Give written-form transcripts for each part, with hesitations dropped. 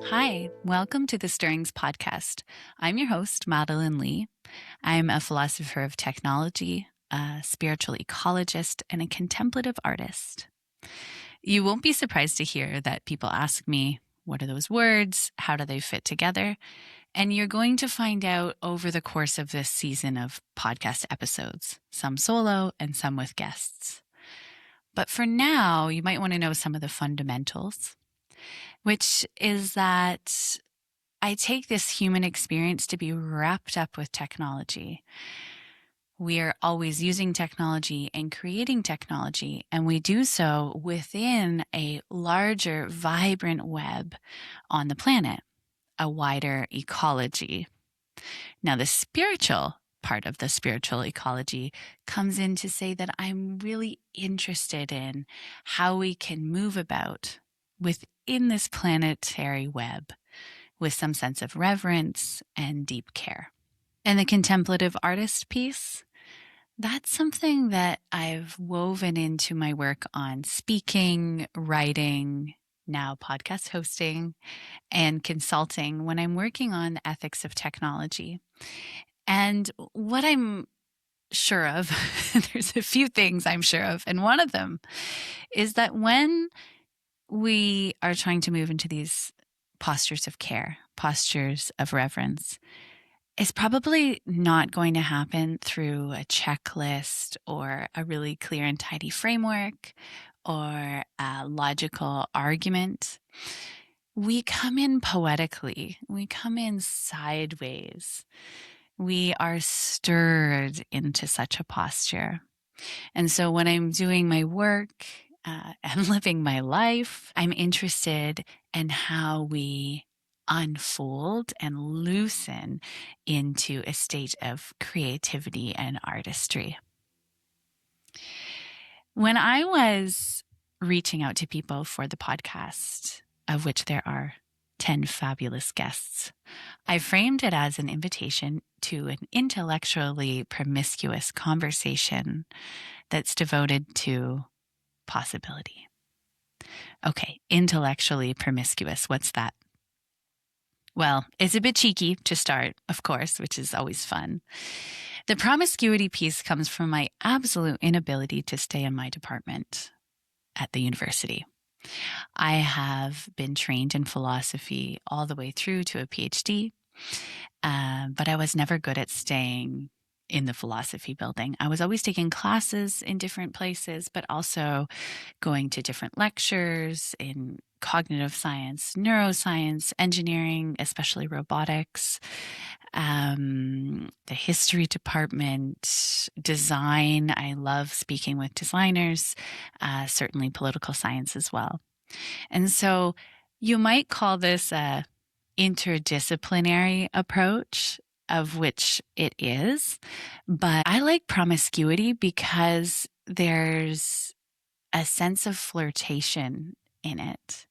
Hi, welcome to the Stirrings podcast. I'm your host, Madelaine Ley. I'm a philosopher of technology, a spiritual ecologist, and a contemplative artist. You won't be surprised to hear that people ask me, what are those words? How do they fit together? And you're going to find out over the course of this season of podcast episodes, some solo and some with guests. But for now, you might want to know some of the fundamentals, which is that I take this human experience to be wrapped up with technology. We are always using technology and creating technology, and we do so within a larger, vibrant web on the planet, a wider ecology. Now, the spiritual part of the spiritual ecology comes in to say that I'm really interested in how we can move about within this planetary web with some sense of reverence and deep care. And the contemplative artist piece, that's something that I've woven into my work on speaking, writing, now podcast hosting, and consulting when I'm working on the ethics of technology. And what I'm sure of, there's a few things I'm sure of, and one of them is that when we are trying to move into these postures of care, postures of reverence, it's probably not going to happen through a checklist or a really clear and tidy framework or a logical argument. We come in poetically. We come in sideways. We are stirred into such a posture. And so when I'm doing my work and living my life, I'm interested in how we unfold and loosen into a state of creativity and artistry. When I was reaching out to people for the podcast, of which there are 10 fabulous guests, I framed it as an invitation to an intellectually promiscuous conversation that's devoted to possibility. Okay, intellectually promiscuous, what's that? Well, it's a bit cheeky to start, of course, which is always fun. The promiscuity piece comes from my absolute inability to stay in my department at the university. I have been trained in philosophy all the way through to a PhD, but I was never good at staying in the philosophy building. I was always taking classes in different places, but also going to different lectures in cognitive science, neuroscience, engineering, especially robotics, the history department, design. I love speaking with designers, certainly political science as well. And so you might call this a interdisciplinary approach, of which it is, but I like promiscuity because there's a sense of flirtation in it.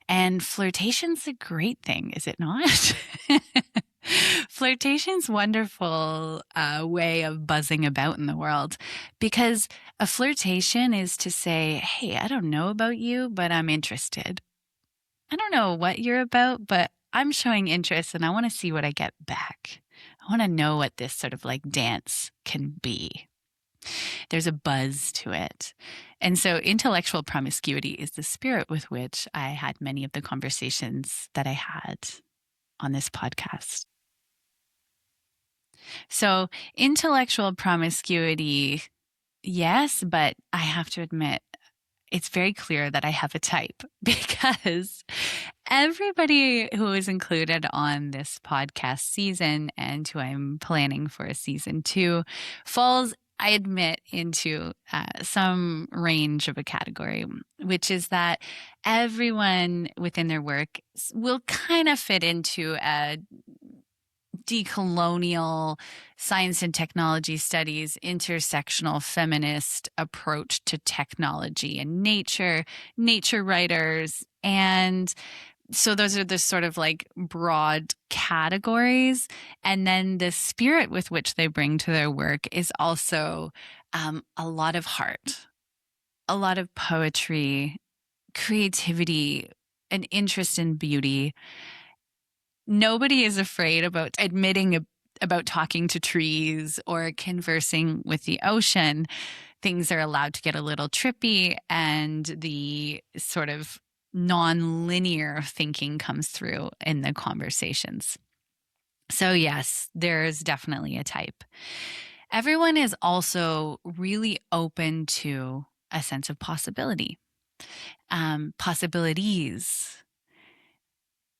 And flirtation's a great thing, is it not? Flirtation's a wonderful way of buzzing about in the world, because a flirtation is to say, hey, I don't know about you, but I'm interested. I don't know what you're about, but I'm showing interest and I want to see what I get back. I want to know what this sort of like dance can be. There's a buzz to it. And so intellectual promiscuity is the spirit with which I had many of the conversations that I had on this podcast. So intellectual promiscuity, yes, but I have to admit, it's very clear that I have a type, because everybody who is included on this podcast season and who I'm planning for a season 2 falls, I admit, into some range of a category, which is that everyone within their work will kind of fit into a decolonial science and technology studies, intersectional feminist approach to technology and nature writers. And so those are the sort of like broad categories. And then the spirit with which they bring to their work is also a lot of heart, a lot of poetry, creativity, an interest in beauty. Nobody is afraid about admitting about talking to trees or conversing with the ocean. Things are allowed to get a little trippy, and the sort of non-linear thinking comes through in the conversations. So yes, there's definitely a type. Everyone is also really open to a sense of possibility, possibilities.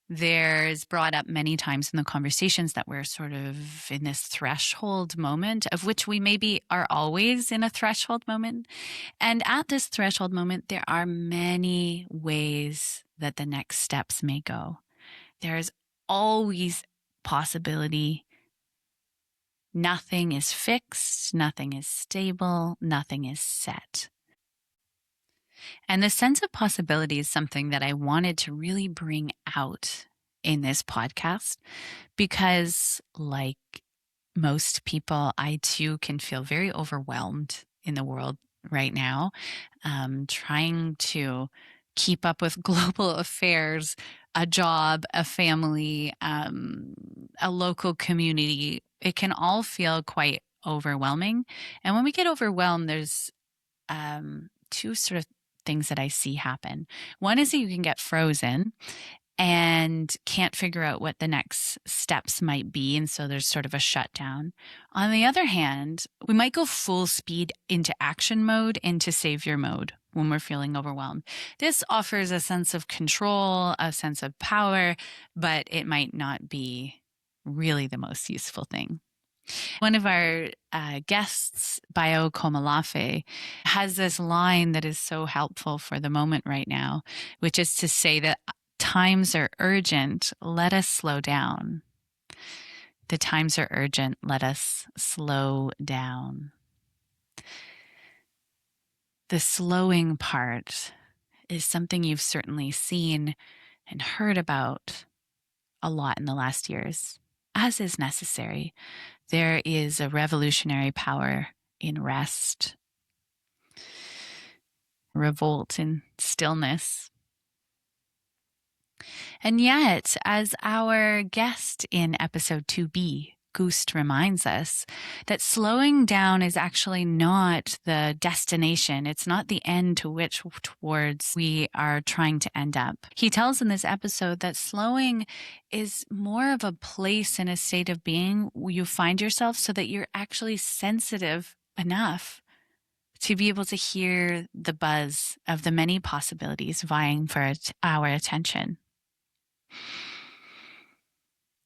There's brought up many times in the conversations that we're sort of in this threshold moment, of which we maybe are always in a threshold moment. And at this threshold moment, there are many ways that the next steps may go. There's always possibility. Nothing is fixed, nothing is stable, nothing is set. And the sense of possibility is something that I wanted to really bring out in this podcast because, like most people, I too can feel very overwhelmed in the world right now, trying to keep up with global affairs, a job, a family, a local community. It can all feel quite overwhelming. And when we get overwhelmed, there's two sort of things that I see happen. One is that you can get frozen and can't figure out what the next steps might be. And so there's sort of a shutdown. On the other hand, we might go full speed into action mode, into savior mode when we're feeling overwhelmed. This offers a sense of control, a sense of power, but it might not be really the most useful thing. One of our guests, Bayo Komalafe, has this line that is so helpful for the moment right now, which is to say that times are urgent, let us slow down. The times are urgent, let us slow down. The slowing part is something you've certainly seen and heard about a lot in the last years, as is necessary. There is a revolutionary power in rest, revolt in stillness. And yet, as our guest in episode 2B, Gust, reminds us, that slowing down is actually not the destination. It's not the end towards we are trying to end up. He tells in this episode that slowing is more of a place and a state of being where you find yourself so that you're actually sensitive enough to be able to hear the buzz of the many possibilities vying for our attention.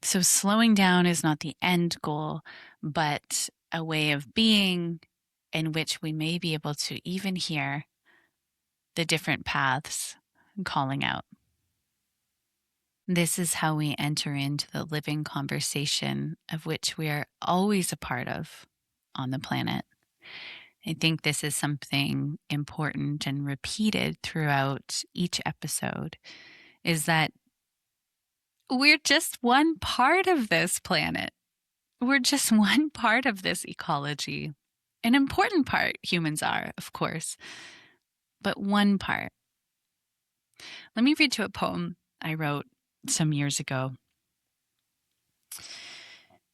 So slowing down is not the end goal, but a way of being in which we may be able to even hear the different paths calling out. This is how we enter into the living conversation of which we are always a part of on the planet. I think this is something important and repeated throughout each episode, is that we're just one part of this planet. We're just one part of this ecology. An important part, humans are, of course, but one part. Let me read you a poem I wrote some years ago.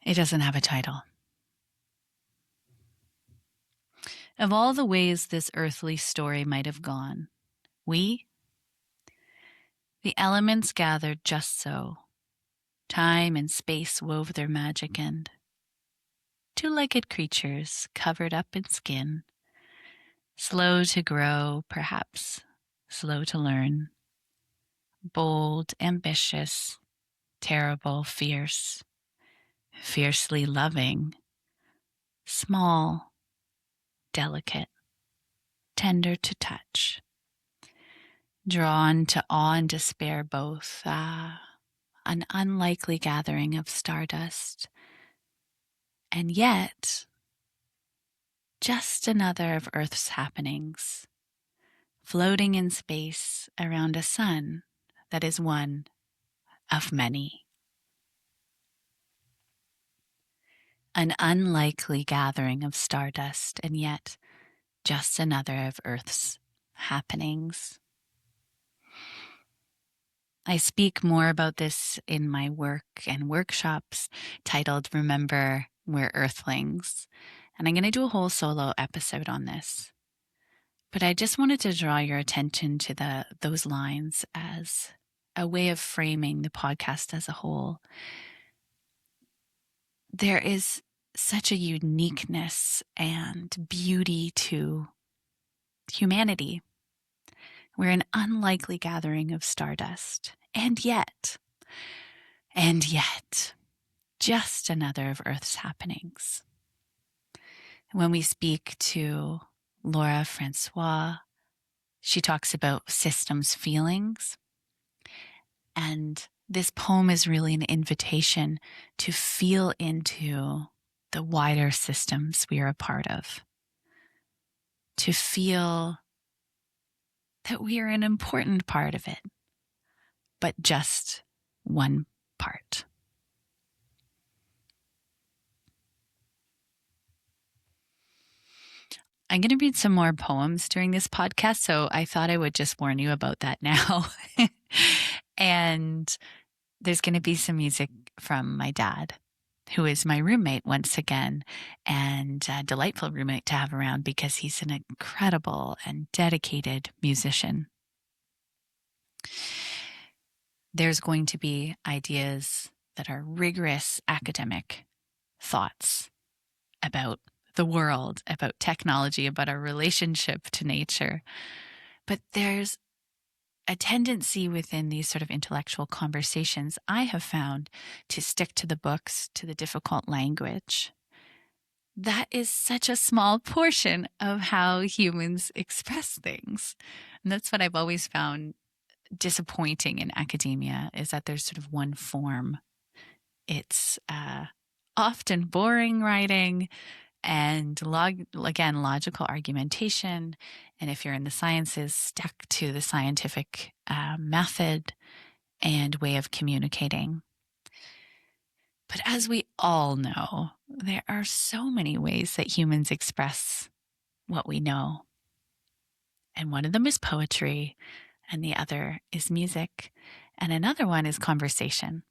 It doesn't have a title. Of all the ways this earthly story might have gone, the elements gathered just so. Time and space wove their magic and two-legged creatures covered up in skin, slow to grow, perhaps slow to learn, bold, ambitious, terrible, fierce, fiercely loving, small, delicate, tender to touch, drawn to awe and despair both, an unlikely gathering of stardust, and yet just another of Earth's happenings, floating in space around a sun that is one of many. An unlikely gathering of stardust, and yet just another of Earth's happenings. I speak more about this in my work and workshops titled Remember We're Earthlings. And I'm going to do a whole solo episode on this. But I just wanted to draw your attention to those lines as a way of framing the podcast as a whole. There is such a uniqueness and beauty to humanity. We're an unlikely gathering of stardust. And yet, just another of Earth's happenings. When we speak to Laura Francois, she talks about systems feelings. And this poem is really an invitation to feel into the wider systems we are a part of. To feel that we are an important part of it, but just one part. I'm going to read some more poems during this podcast, so I thought I would just warn you about that now. And there's going to be some music from my dad, who is my roommate once again, and a delightful roommate to have around because he's an incredible and dedicated musician. There's going to be ideas that are rigorous academic thoughts about the world, about technology, about our relationship to nature. But there's a tendency within these sort of intellectual conversations I have found to stick to the books, to the difficult language. That is such a small portion of how humans express things. And that's what I've always found disappointing in academia, is that there's sort of one form. It's often boring writing and logical argumentation. And if you're in the sciences, stuck to the scientific method and way of communicating. But as we all know, there are so many ways that humans express what we know. And one of them is poetry, and the other is music, and another one is conversation.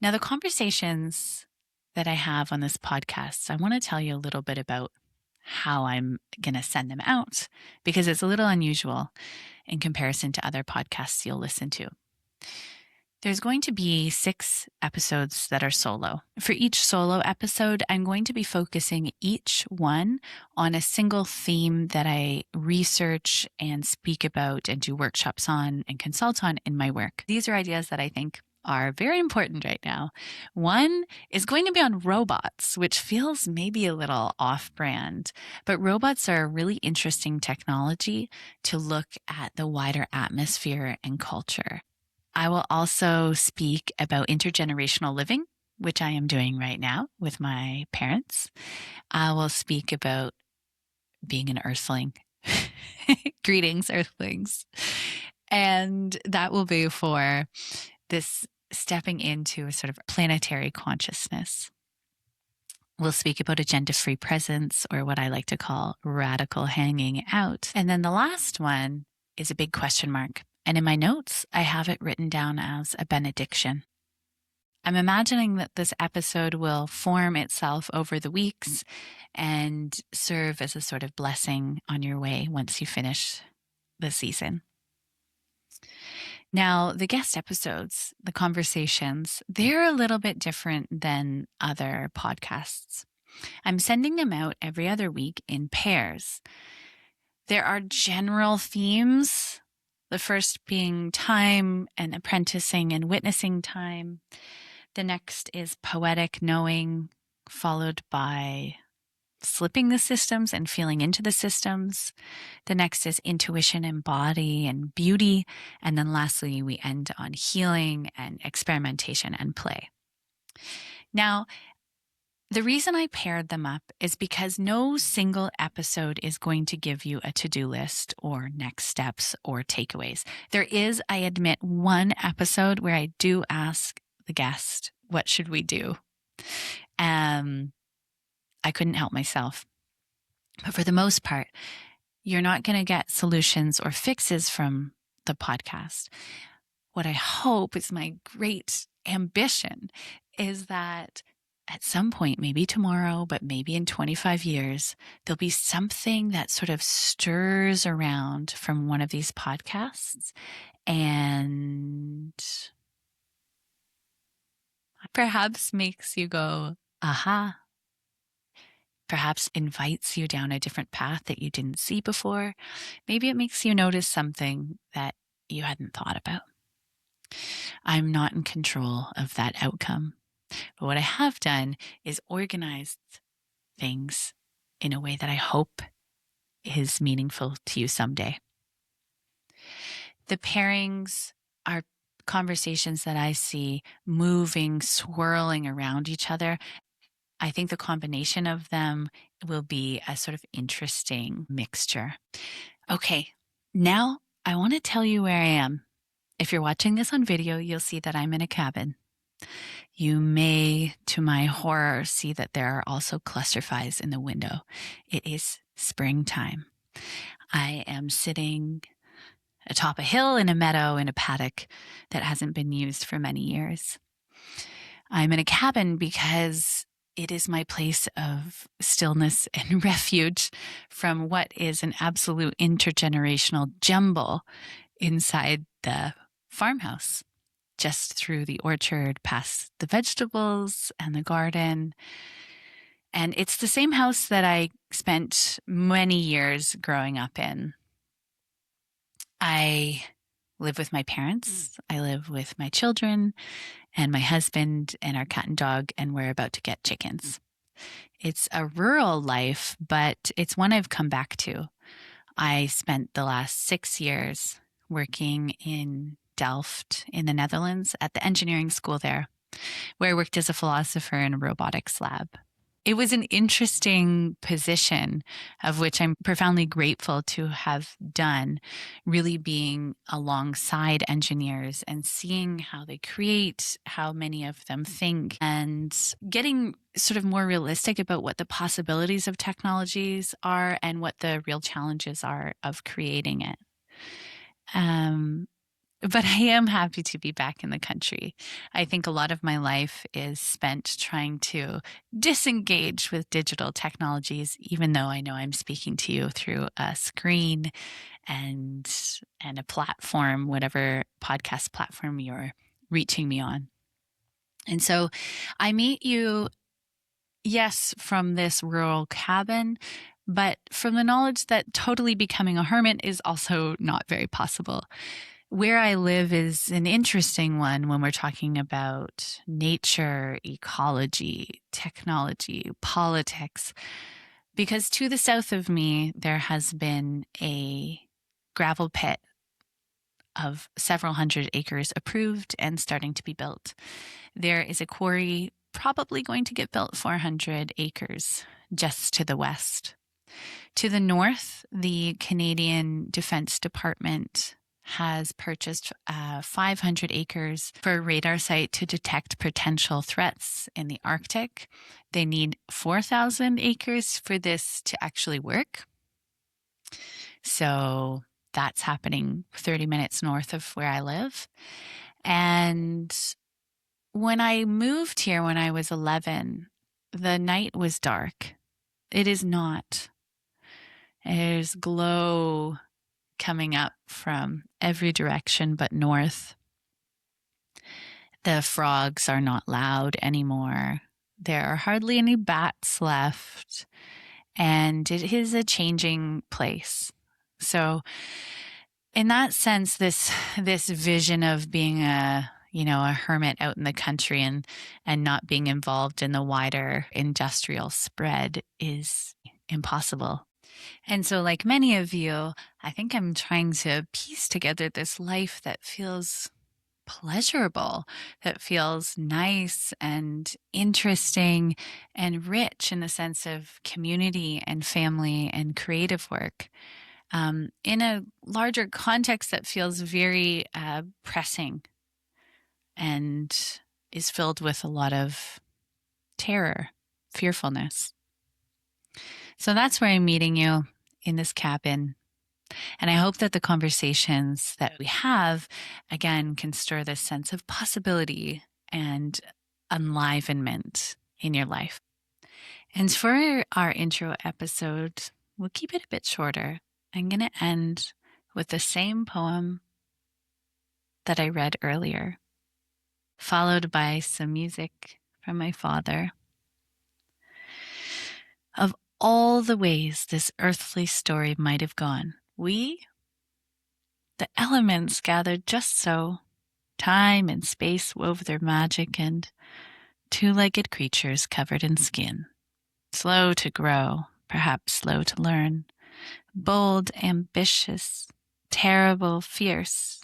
Now, the conversations that I have on this podcast, I want to tell you a little bit about how I'm going to send them out, because it's a little unusual in comparison to other podcasts you'll listen to. There's going to be 6 episodes that are solo. For each solo episode, I'm going to be focusing each one on a single theme that I research and speak about and do workshops on and consult on in my work. These are ideas that I think are very important right now. One is going to be on robots, which feels maybe a little off-brand, but robots are a really interesting technology to look at the wider atmosphere and culture. I will also speak about intergenerational living, which I am doing right now with my parents. I will speak about being an earthling. Greetings, earthlings. And that will be for this stepping into a sort of planetary consciousness. We'll speak about agenda-free presence, or what I like to call radical hanging out. And then the last one is a big question mark. And in my notes, I have it written down as a benediction. I'm imagining that this episode will form itself over the weeks and serve as a sort of blessing on your way once you finish the season. Now, the guest episodes, the conversations, they're a little bit different than other podcasts. I'm sending them out every other week in pairs. There are general themes, the first being time and apprenticing and witnessing time. The next is poetic knowing, followed by slipping the systems and feeling into the systems. The next is intuition and body and beauty. And then lastly, we end on healing and experimentation and play. Now, the reason I paired them up is because no single episode is going to give you a to-do list or next steps or takeaways. There is, I admit, one episode where I do ask the guest, what should we do? I couldn't help myself. But for the most part, you're not going to get solutions or fixes from the podcast. what I hope is my great ambition is that at some point, maybe tomorrow, but maybe in 25 years, there'll be something that sort of stirs around from one of these podcasts and perhaps makes you go, aha, perhaps invites you down a different path that you didn't see before. Maybe it makes you notice something that you hadn't thought about. I'm not in control of that outcome. But what I have done is organized things in a way that I hope is meaningful to you someday. The pairings are conversations that I see moving, swirling around each other. I think the combination of them will be a sort of interesting mixture. Okay, now I want to tell you where I am. If you're watching this on video, you'll see that I'm in a cabin. You may, to my horror, see that there are also cluster flies in the window. It is springtime. I am sitting atop a hill in a meadow in a paddock that hasn't been used for many years. I'm in a cabin because it is my place of stillness and refuge from what is an absolute intergenerational jumble inside the farmhouse, just through the orchard, past the vegetables and the garden. And it's the same house that I spent many years growing up in. I live with my parents. I live with my children and my husband and our cat and dog, and we're about to get chickens. It's a rural life, but it's one I've come back to. I spent the last 6 years working in Delft in the Netherlands at the engineering school there, where I worked as a philosopher in a robotics lab. It was an interesting position of which I'm profoundly grateful to have done, really being alongside engineers and seeing how they create, how many of them think, and getting sort of more realistic about what the possibilities of technologies are and what the real challenges are of creating it. But I am happy to be back in the country. I think a lot of my life is spent trying to disengage with digital technologies, even though I know I'm speaking to you through a screen and a platform, whatever podcast platform you're reaching me on. And so I meet you, yes, from this rural cabin, but from the knowledge that totally becoming a hermit is also not very possible. Where I live is an interesting one when we're talking about nature, ecology, technology, politics, because to the south of me, there has been a gravel pit of several hundred acres approved and starting to be built. There is a quarry probably going to get built 400 acres just to the west. To the north, the Canadian Defense Department has purchased 500 acres for a radar site to detect potential threats in the Arctic. They need 4,000 acres for this to actually work. So that's happening 30 minutes north of where I live. And when I moved here when I was 11, the night was dark. It is not. There's glow coming up from every direction but north. The frogs are not loud anymore. There are hardly any bats left, and it is a changing place. So in that sense, this vision of being a hermit out in the country and not being involved in the wider industrial spread is impossible. And so, like many of you, I think I'm trying to piece together this life that feels pleasurable, that feels nice and interesting and rich in the sense of community and family and creative work, in a larger context that feels very pressing and is filled with a lot of terror, fearfulness. So that's where I'm meeting you, in this cabin. And I hope that the conversations that we have, again, can stir this sense of possibility and enlivenment in your life. And for our intro episode, we'll keep it a bit shorter. I'm going to end with the same poem that I read earlier, followed by some music from my father. Of all the ways this earthly story might have gone, the elements gathered just so. Time and space wove their magic, and two-legged creatures covered in skin. Slow to grow, perhaps slow to learn. Bold, ambitious, terrible, fierce.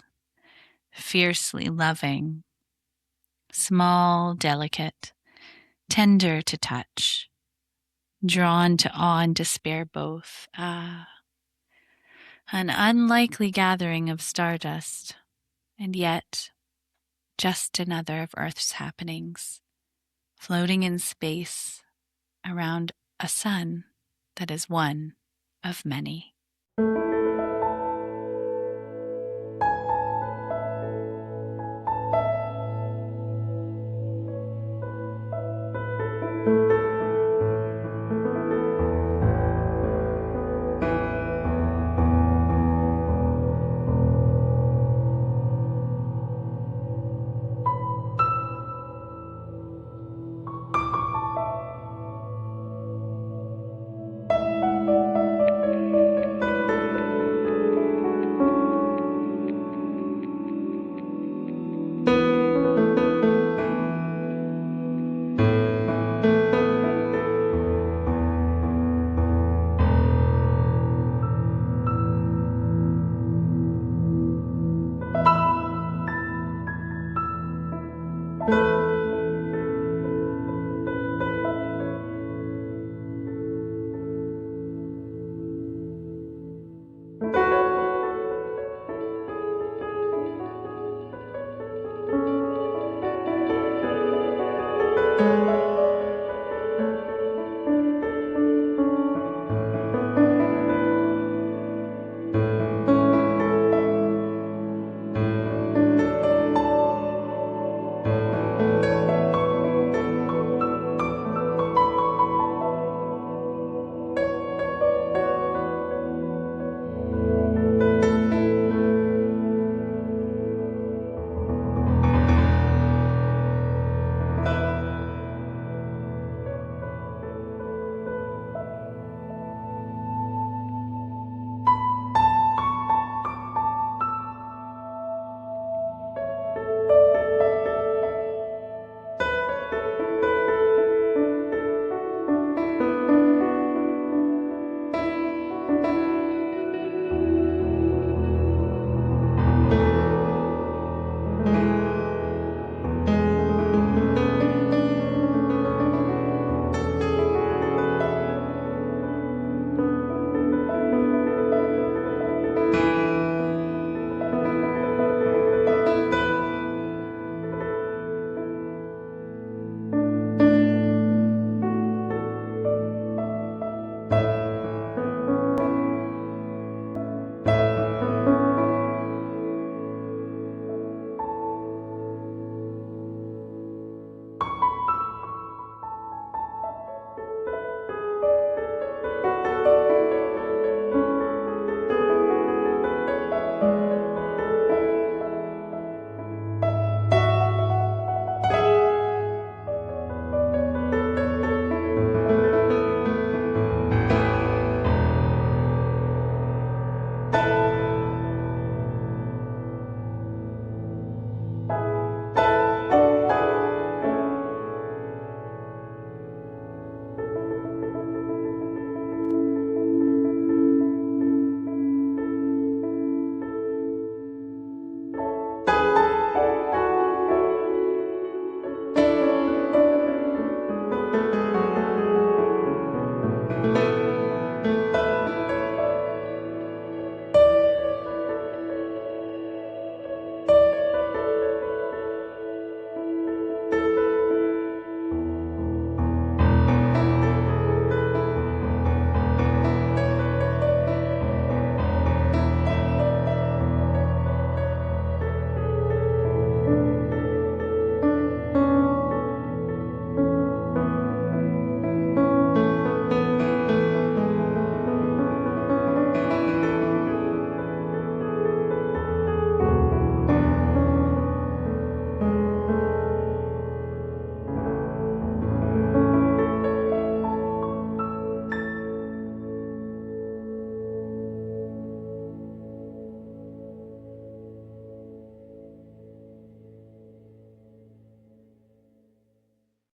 Fiercely loving. Small, delicate. Tender to touch. Drawn to awe and despair both. Ah, an unlikely gathering of stardust, and yet just another of Earth's happenings, floating in space around a sun that is one of many.